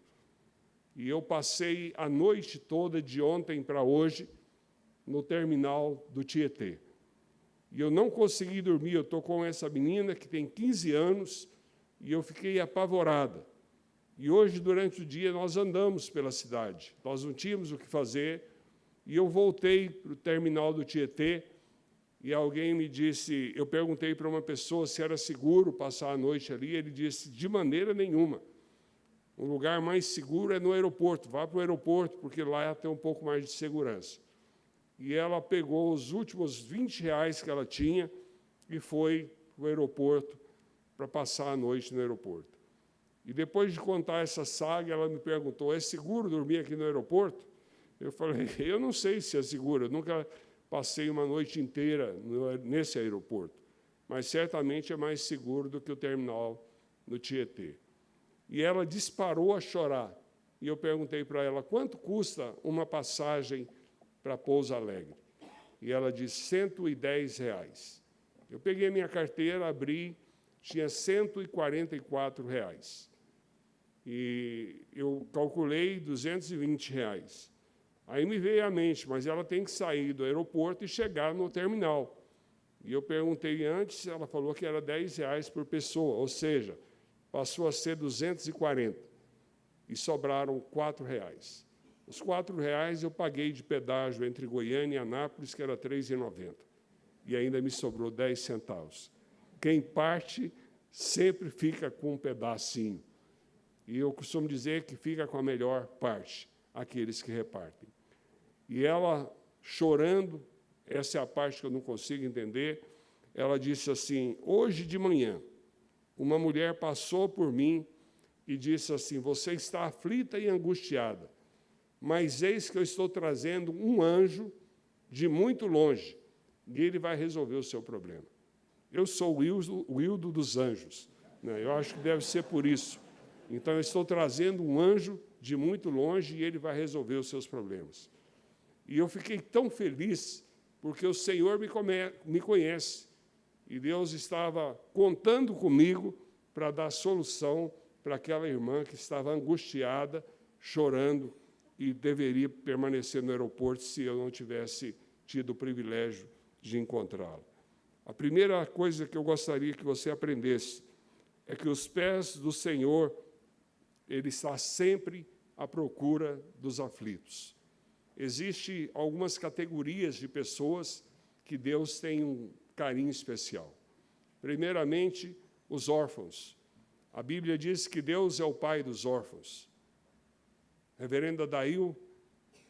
E eu passei a noite toda, de ontem para hoje, no terminal do Tietê. E eu não consegui dormir. Eu estou com essa menina que tem 15 anos, e eu fiquei apavorada. E hoje, durante o dia, nós andamos pela cidade. Nós não tínhamos o que fazer, e eu voltei para o terminal do Tietê, e alguém me disse, eu perguntei para uma pessoa se era seguro passar a noite ali, ele disse: de maneira nenhuma. O lugar mais seguro é no aeroporto, vá para o aeroporto, porque lá tem um pouco mais de segurança. e ela pegou os últimos R$ 20 que ela tinha e foi para o aeroporto para passar a noite no aeroporto. E depois de contar essa saga, ela me perguntou, é seguro dormir aqui no aeroporto? Eu falei, eu não sei se é seguro, eu nunca passei uma noite inteira nesse aeroporto, mas certamente é mais seguro do que o terminal no Tietê. E ela disparou a chorar. E eu perguntei para ela, quanto custa uma passagem para Pouso Alegre? E ela disse, R$ 110. Eu peguei a minha carteira, abri, tinha R$ 144. E eu calculei R$ 220. Aí me veio à mente, mas ela tem que sair do aeroporto e chegar no terminal. E eu perguntei antes, ela falou que era R$ 10 por pessoa, ou seja, passou a ser 240. E sobraram R$ 4. Os R$ 4 eu paguei de pedágio entre Goiânia e Anápolis, que era R$ 3,90. E ainda me sobrou 10 centavos. Quem parte sempre fica com um pedacinho. E eu costumo dizer que fica com a melhor parte, aqueles que repartem. E ela, chorando, essa é a parte que eu não consigo entender, ela disse assim, hoje de manhã, uma mulher passou por mim e disse assim, você está aflita e angustiada, mas eis que eu estou trazendo um anjo de muito longe, e ele vai resolver o seu problema. Eu sou o Hildo dos anjos, né? Eu acho que deve ser por isso. Então, eu estou trazendo um anjo de muito longe e ele vai resolver os seus problemas. E eu fiquei tão feliz, porque o Senhor me conhece, e Deus estava contando comigo para dar solução para aquela irmã que estava angustiada, chorando, e deveria permanecer no aeroporto se eu não tivesse tido o privilégio de encontrá-la. A primeira coisa que eu gostaria que você aprendesse é que os pés do Senhor, Ele está sempre à procura dos aflitos. Existem algumas categorias de pessoas que Deus tem um carinho especial. Primeiramente, os órfãos. A Bíblia diz que Deus é o pai dos órfãos. Reverendo Adail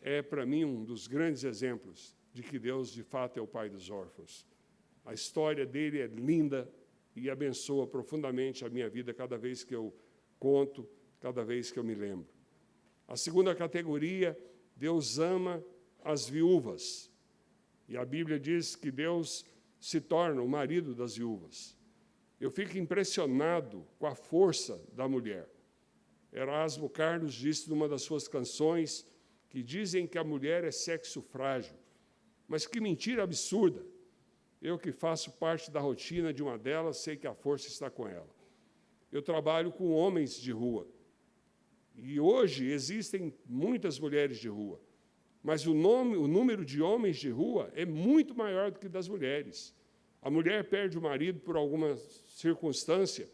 é, para mim, um dos grandes exemplos de que Deus, de fato, é o pai dos órfãos. A história dele é linda e abençoa profundamente a minha vida cada vez que eu conto, cada vez que eu me lembro. A segunda categoria, Deus ama as viúvas. E a Bíblia diz que Deus se torna o marido das viúvas. Eu fico impressionado com a força da mulher. Erasmo Carlos disse numa das suas canções que dizem que a mulher é sexo frágil. Mas que mentira absurda. Eu que faço parte da rotina de uma delas, sei que a força está com ela. Eu trabalho com homens de rua. E hoje existem muitas mulheres de rua. Mas o número de homens de rua é muito maior do que das mulheres. A mulher perde o marido por alguma circunstância,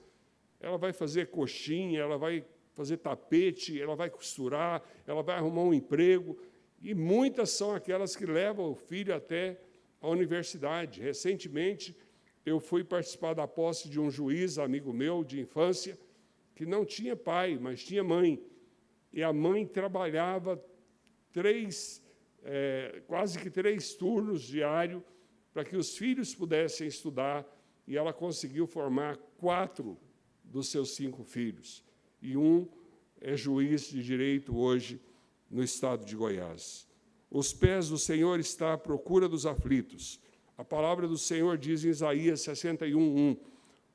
ela vai fazer coxinha, ela vai fazer tapete, ela vai costurar, ela vai arrumar um emprego, e muitas são aquelas que levam o filho até a universidade. Recentemente, eu fui participar da posse de um juiz, amigo meu, de infância, que não tinha pai, mas tinha mãe. E a mãe trabalhava quase que 3 turnos diários para que os filhos pudessem estudar, e ela conseguiu formar 4 dos seus 5 filhos. E um é juiz de direito hoje no estado de Goiás. Os pés do Senhor estão à procura dos aflitos. A palavra do Senhor diz em Isaías 61:1,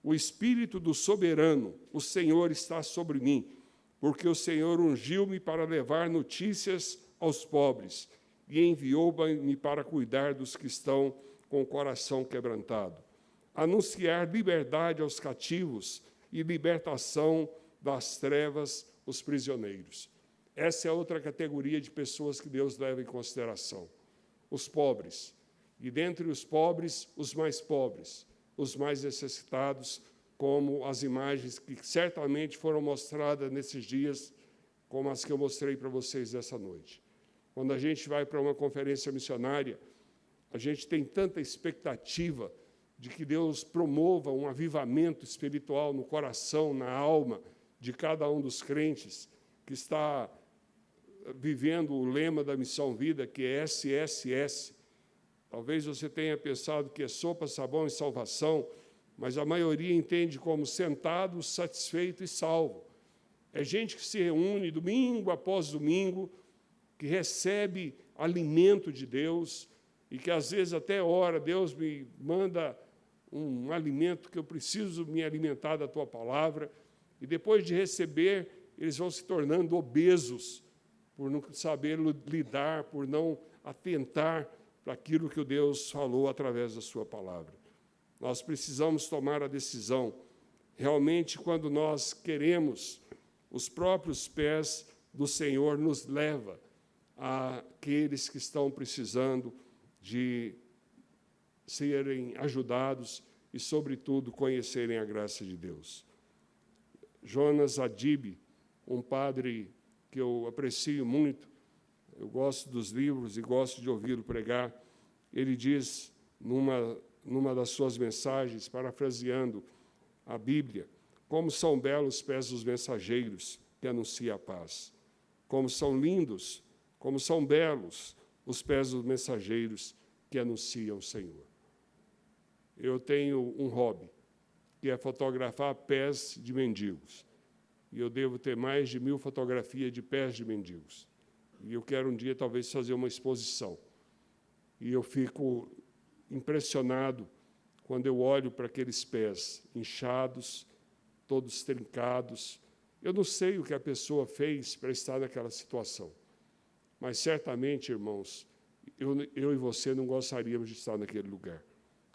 o Espírito do Soberano, o Senhor está sobre mim, porque o Senhor ungiu-me para levar notícias aos pobres e enviou-me para cuidar dos que estão com o coração quebrantado, anunciar liberdade aos cativos e libertação das trevas os prisioneiros. Essa é outra categoria de pessoas que Deus leva em consideração. Os pobres. E dentre os pobres, os mais necessitados, como as imagens que certamente foram mostradas nesses dias, como as que eu mostrei para vocês essa noite. Quando a gente vai para uma conferência missionária, a gente tem tanta expectativa de que Deus promova um avivamento espiritual no coração, na alma de cada um dos crentes que está vivendo o lema da Missão Vida, que é SSS, Talvez você tenha pensado que é sopa, sabão e salvação, mas a maioria entende como sentado, satisfeito e salvo. É gente que se reúne domingo após domingo, que recebe alimento de Deus e que, às vezes, até ora, Deus me manda um alimento que eu preciso me alimentar da Tua palavra, e depois de receber, eles vão se tornando obesos, por não saber lidar, por não atentar para aquilo que o Deus falou através da sua palavra. Nós precisamos tomar a decisão. Realmente, quando nós queremos, os próprios pés do Senhor nos leva àqueles que estão precisando de serem ajudados e, sobretudo, conhecerem a graça de Deus. Jonas Adib, um padre que eu aprecio muito, eu gosto dos livros e gosto de ouvi-lo pregar, ele diz, numa das suas mensagens, parafraseando a Bíblia, como são belos os pés dos mensageiros que anunciam a paz, como são lindos, como são belos os pés dos mensageiros que anunciam o Senhor. Eu tenho um hobby, que é fotografar pés de mendigos, e eu devo ter mais de 1000 fotografias de pés de mendigos. E eu quero um dia, talvez, fazer uma exposição. E eu fico impressionado quando eu olho para aqueles pés inchados, todos trincados. Eu não sei o que a pessoa fez para estar naquela situação. Mas, certamente, irmãos, eu e você não gostaríamos de estar naquele lugar.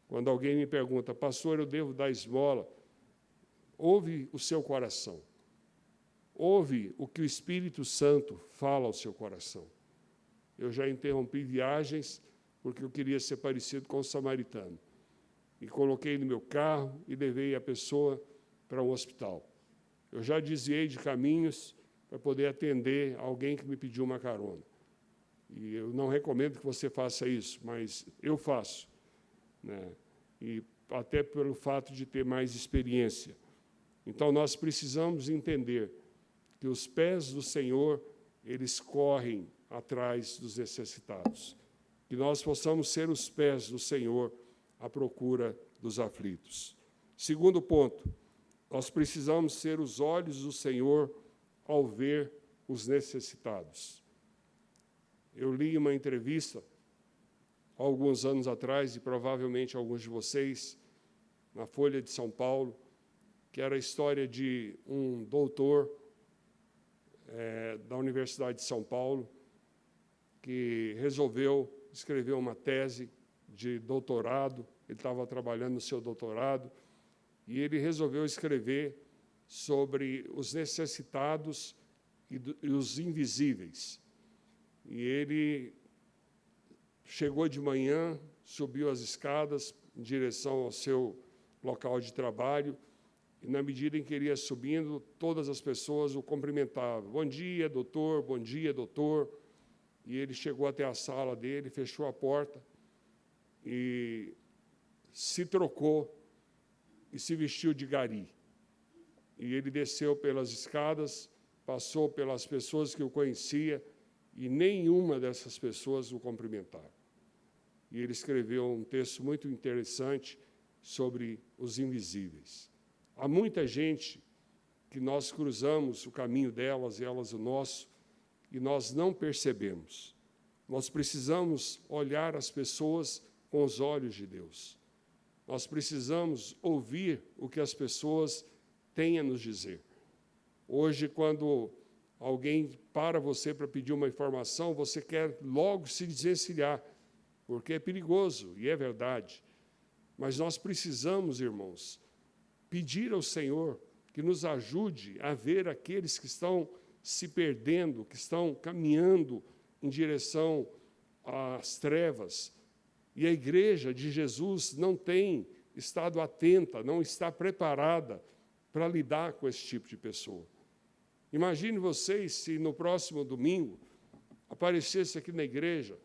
Quando alguém me pergunta, pastor, eu devo dar esmola? Ouve o seu coração. Ouve o que o Espírito Santo fala ao seu coração. Eu já interrompi viagens porque eu queria ser parecido com o samaritano. E coloquei no meu carro e levei a pessoa para um hospital. Eu já desviei de caminhos para poder atender alguém que me pediu uma carona. E eu não recomendo que você faça isso, mas eu faço, né? E até pelo fato de ter mais experiência. Então, nós precisamos entender que os pés do Senhor, eles correm atrás dos necessitados. Que nós possamos ser os pés do Senhor à procura dos aflitos. Segundo ponto, nós precisamos ser os olhos do Senhor ao ver os necessitados. Eu li uma entrevista, há alguns anos atrás, e provavelmente alguns de vocês, na Folha de São Paulo, que era a história de um doutor da Universidade de São Paulo, que resolveu escrever uma tese de doutorado, ele estava trabalhando no seu doutorado, e ele resolveu escrever sobre os necessitados e os invisíveis. E ele chegou de manhã, subiu as escadas em direção ao seu local de trabalho, e, na medida em que ele ia subindo, todas as pessoas o cumprimentavam. Bom dia, doutor, bom dia, doutor. E ele chegou até a sala dele, fechou a porta e se trocou e se vestiu de gari. E ele desceu pelas escadas, passou pelas pessoas que o conhecia, e nenhuma dessas pessoas o cumprimentaram. E ele escreveu um texto muito interessante sobre os invisíveis. Há muita gente que nós cruzamos o caminho delas e elas o nosso, e nós não percebemos. Nós precisamos olhar as pessoas com os olhos de Deus. Nós precisamos ouvir o que as pessoas têm a nos dizer. Hoje, quando alguém para você para pedir uma informação, você quer logo se desvencilhar, porque é perigoso, e é verdade. Mas nós precisamos, irmãos, pedir ao Senhor que nos ajude a ver aqueles que estão se perdendo, que estão caminhando em direção às trevas. E a igreja de Jesus não tem estado atenta, não está preparada para lidar com esse tipo de pessoa. Imagine vocês se no próximo domingo aparecesse aqui na igreja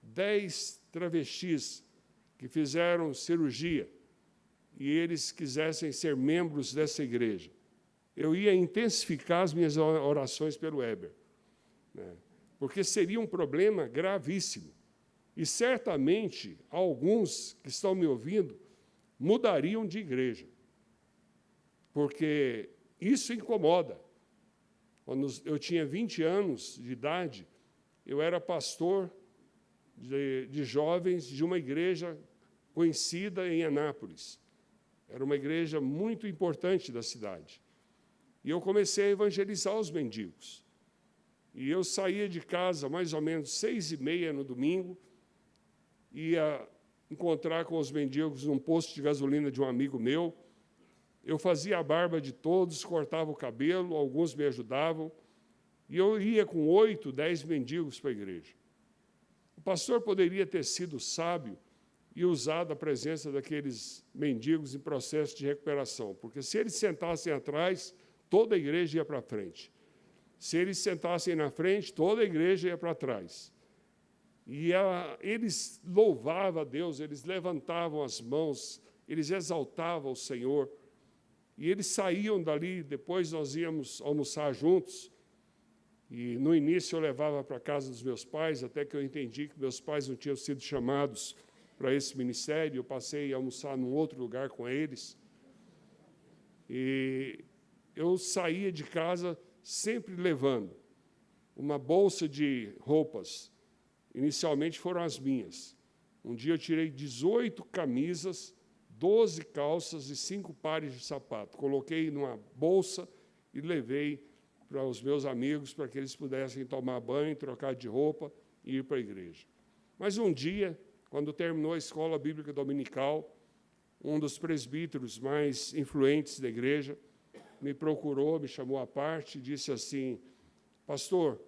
10 travestis que fizeram cirurgia e eles quisessem ser membros dessa igreja. Eu ia intensificar as minhas orações pelo Heber, né? Porque seria um problema gravíssimo. E certamente alguns que estão me ouvindo mudariam de igreja, porque isso incomoda. Quando eu tinha 20 anos de idade, eu era pastor de jovens de uma igreja conhecida em Anápolis. Era uma igreja muito importante da cidade. E eu comecei a evangelizar os mendigos. E eu saía de casa mais ou menos 6h30 no domingo, ia encontrar com os mendigos num posto de gasolina de um amigo meu. Eu fazia a barba de todos, cortava o cabelo, alguns me ajudavam, e eu ia com 8, 10 mendigos para a igreja. O pastor poderia ter sido sábio e usado a presença daqueles mendigos em processo de recuperação, porque se eles sentassem atrás, toda a igreja ia para frente. Se eles sentassem na frente, toda a igreja ia para trás. E eles louvavam a Deus, eles levantavam as mãos, eles exaltavam o Senhor. E eles saíam dali, depois nós íamos almoçar juntos. E no início eu levava para a casa dos meus pais, até que eu entendi que meus pais não tinham sido chamados para esse ministério. Eu passei a almoçar num outro lugar com eles. E eu saía de casa sempre levando uma bolsa de roupas. Inicialmente foram as minhas. Um dia eu tirei 18 camisas, 12 calças e 5 pares de sapato. Coloquei numa bolsa e levei para os meus amigos para que eles pudessem tomar banho, trocar de roupa e ir para a igreja. Mas um dia, quando terminou a escola bíblica dominical, um dos presbíteros mais influentes da igreja me procurou, me chamou à parte e disse assim: pastor,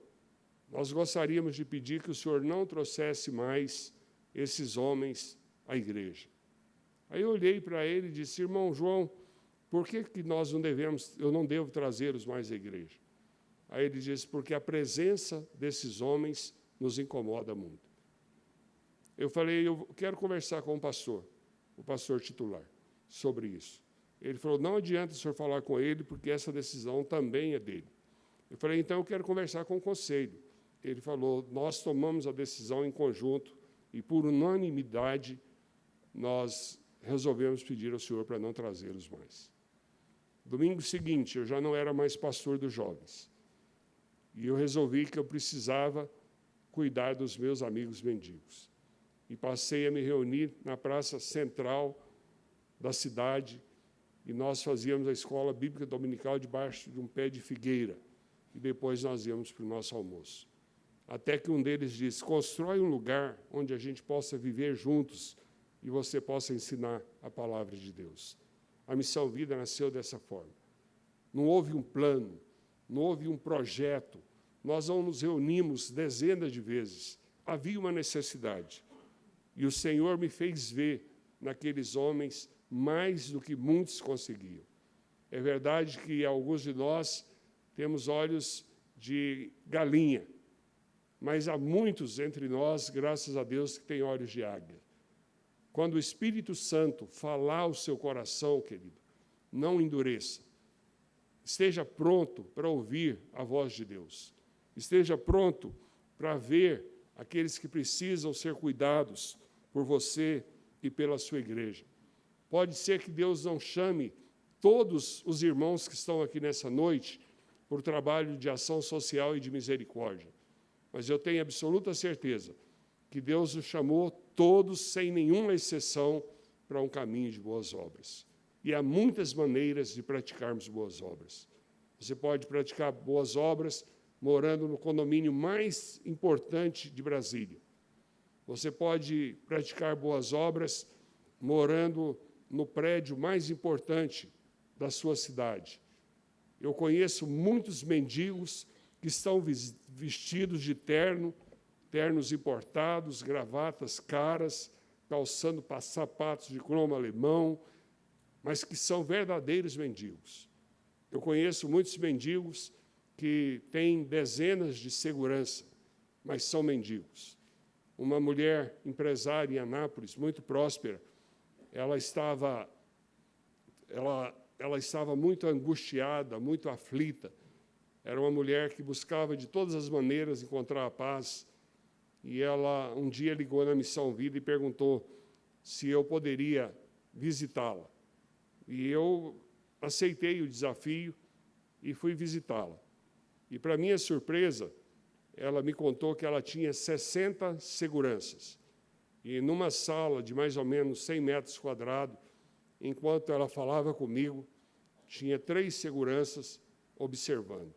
nós gostaríamos de pedir que o senhor não trouxesse mais esses homens à igreja. Aí eu olhei para ele e disse: irmão João, por que eu não devo trazê-los mais à igreja? Aí ele disse: porque a presença desses homens nos incomoda muito. Eu falei: eu quero conversar com o pastor titular, sobre isso. Ele falou: não adianta o senhor falar com ele, porque essa decisão também é dele. Eu falei: então eu quero conversar com o conselho. Ele falou: nós tomamos a decisão em conjunto e, por unanimidade, nós resolvemos pedir ao senhor para não trazê-los mais. Domingo seguinte, eu já não era mais pastor dos jovens. E eu resolvi que eu precisava cuidar dos meus amigos mendigos. E passei a me reunir na praça central da cidade, e nós fazíamos a escola bíblica dominical debaixo de um pé de figueira. E depois nós íamos para o nosso almoço. Até que um deles disse: constrói um lugar onde a gente possa viver juntos e você possa ensinar a palavra de Deus. A Missão Vida nasceu dessa forma. Não houve um plano, não houve um projeto. Nós não nos reunimos dezenas de vezes. Havia uma necessidade. E o Senhor me fez ver naqueles homens mais do que muitos conseguiam. É verdade que alguns de nós temos olhos de galinha, mas há muitos entre nós, graças a Deus, que têm olhos de águia. Quando o Espírito Santo falar ao seu coração, querido, não endureça. Esteja pronto para ouvir a voz de Deus. Esteja pronto para ver aqueles que precisam ser cuidados por você e pela sua igreja. Pode ser que Deus não chame todos os irmãos que estão aqui nessa noite por trabalho de ação social e de misericórdia, mas eu tenho absoluta certeza que Deus os chamou todos, sem nenhuma exceção, para um caminho de boas obras. E há muitas maneiras de praticarmos boas obras. Você pode praticar boas obras morando no condomínio mais importante de Brasília. Você pode praticar boas obras morando no prédio mais importante da sua cidade. Eu conheço muitos mendigos que estão vestidos de ternos importados, gravatas caras, calçando sapatos de cromo alemão, mas que são verdadeiros mendigos. Eu conheço muitos mendigos que têm dezenas de segurança, mas são mendigos. Uma mulher empresária em Anápolis, muito próspera, ela estava muito angustiada, muito aflita. Era uma mulher que buscava de todas as maneiras encontrar a paz. e ela um dia ligou na Missão Vida e perguntou se eu poderia visitá-la. E eu aceitei o desafio e fui visitá-la. E, para minha surpresa, ela me contou que ela tinha 60 seguranças. E, numa sala de mais ou menos 100 metros quadrados, enquanto ela falava comigo, tinha 3 seguranças observando.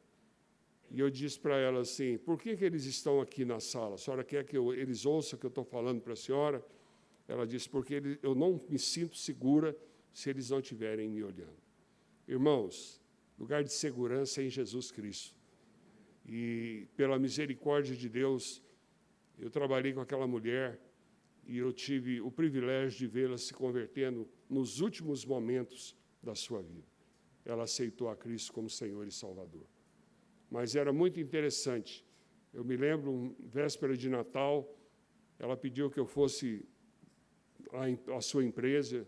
E eu disse para ela assim, por que eles estão aqui na sala? A senhora quer que eles ouçam o que eu estou falando para a senhora? Ela disse, porque eu não me sinto segura se eles não estiverem me olhando. Irmãos, lugar de segurança é em Jesus Cristo. E, pela misericórdia de Deus, eu trabalhei com aquela mulher e eu tive o privilégio de vê-la se convertendo nos últimos momentos da sua vida. Ela aceitou a Cristo como Senhor e Salvador. Mas era muito interessante. Eu me lembro, véspera de Natal, ela pediu que eu fosse à sua empresa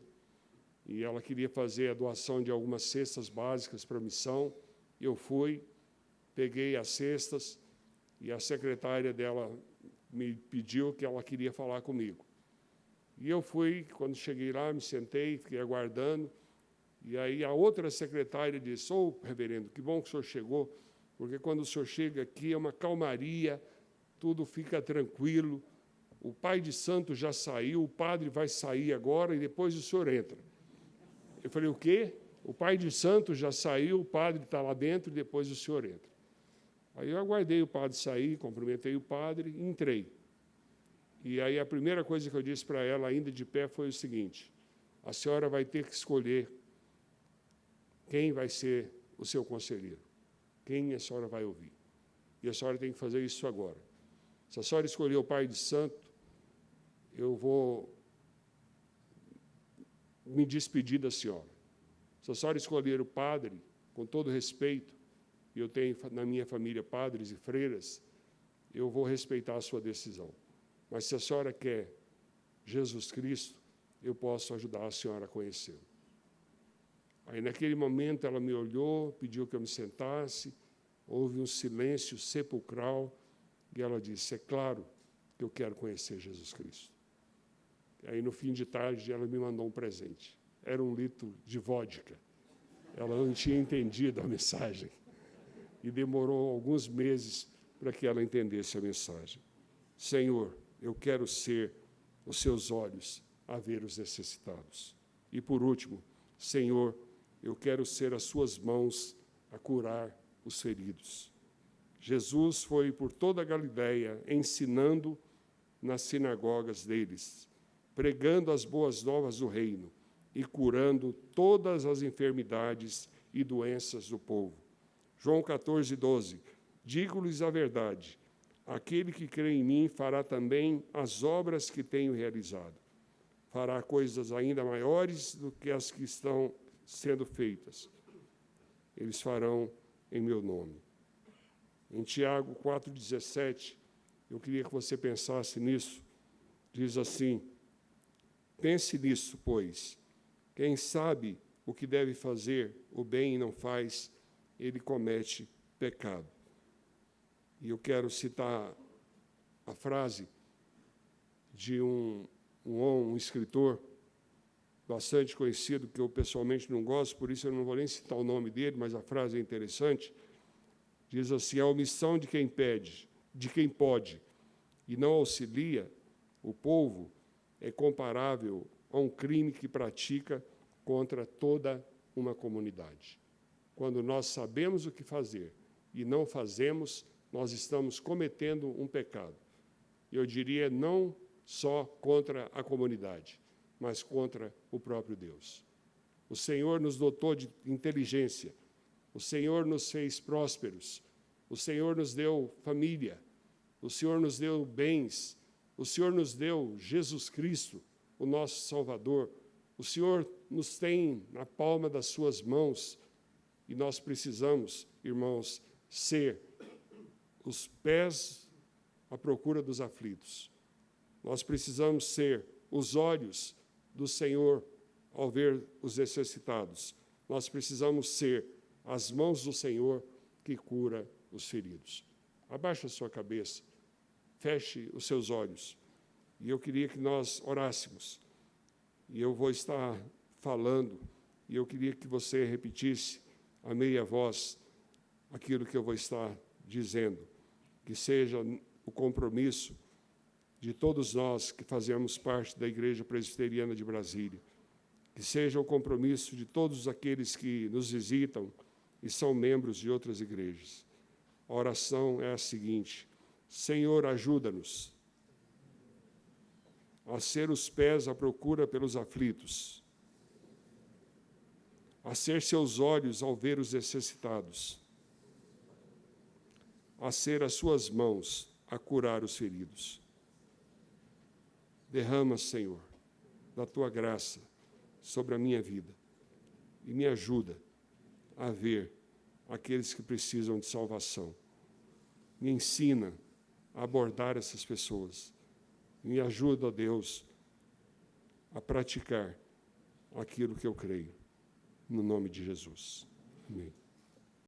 e ela queria fazer a doação de algumas cestas básicas para a missão. Eu fui, peguei as cestas e a secretária dela me pediu que ela queria falar comigo. E eu fui, quando cheguei lá, me sentei, fiquei aguardando. E aí a outra secretária disse, reverendo, que bom que o senhor chegou, porque quando o senhor chega aqui é uma calmaria, tudo fica tranquilo, o pai de santo já saiu, o padre vai sair agora e depois o senhor entra. Eu falei, o quê? O pai de santo já saiu, o padre está lá dentro e depois o senhor entra. Aí eu aguardei o padre sair, cumprimentei o padre e entrei. E aí a primeira coisa que eu disse para ela, ainda de pé, foi o seguinte, a senhora vai ter que escolher quem vai ser o seu conselheiro, quem a senhora vai ouvir. E a senhora tem que fazer isso agora. Se a senhora escolher o pai de santo, eu vou me despedir da senhora. Se a senhora escolher o padre, com todo respeito, e eu tenho na minha família padres e freiras, eu vou respeitar a sua decisão. Mas se a senhora quer Jesus Cristo, eu posso ajudar a senhora a conhecê-lo. Aí, naquele momento, ela me olhou, pediu que eu me sentasse, houve um silêncio sepulcral, e ela disse, é claro que eu quero conhecer Jesus Cristo. Aí, no fim de tarde, ela me mandou um presente. Era um litro de vodka. Ela não tinha entendido a mensagem. E demorou alguns meses para que ela entendesse a mensagem. Senhor, eu quero ser os seus olhos a ver os necessitados. E, por último, Senhor, eu quero ser as suas mãos a curar os feridos. Jesus foi por toda a Galileia ensinando nas sinagogas deles, pregando as boas novas do reino e curando todas as enfermidades e doenças do povo. João 14:12. Digo-lhes a verdade, aquele que crê em mim fará também as obras que tenho realizado. Fará coisas ainda maiores do que as que estão sendo feitas. Eles farão em meu nome. Em Tiago 4,17, eu queria que você pensasse nisso. Diz assim, pense nisso, pois, quem sabe o que deve fazer, o bem e não faz, ele comete pecado. E eu quero citar a frase de um escritor bastante conhecido, que eu pessoalmente não gosto, por isso eu não vou nem citar o nome dele, mas a frase é interessante. Diz assim, a omissão de quem pode e não auxilia o povo é comparável a um crime que pratica contra toda uma comunidade. Quando nós sabemos o que fazer e não fazemos, nós estamos cometendo um pecado. Eu diria não só contra a comunidade, mas contra o próprio Deus. O Senhor nos dotou de inteligência, o Senhor nos fez prósperos, o Senhor nos deu família, o Senhor nos deu bens, o Senhor nos deu Jesus Cristo, o nosso Salvador. O Senhor nos tem na palma das suas mãos e nós precisamos, irmãos, ser os pés à procura dos aflitos. Nós precisamos ser os olhos do Senhor ao ver os necessitados. Nós precisamos ser as mãos do Senhor que cura os feridos. Abaixa a sua cabeça, feche os seus olhos. E eu queria que nós orássemos. E eu vou estar falando, e eu queria que você repetisse a meia voz aquilo que eu vou estar dizendo, que seja o compromisso de todos nós que fazemos parte da Igreja Presbiteriana de Brasília, que seja o compromisso de todos aqueles que nos visitam e são membros de outras igrejas. A oração é a seguinte: Senhor, ajuda-nos a ser os pés à procura pelos aflitos, a ser seus olhos ao ver os necessitados, a ser as suas mãos a curar os feridos. Derrama, Senhor, da tua graça sobre a minha vida e me ajuda a ver aqueles que precisam de salvação. Me ensina a abordar essas pessoas. Me ajuda, ó Deus, a praticar aquilo que eu creio. No nome de Jesus. Amém.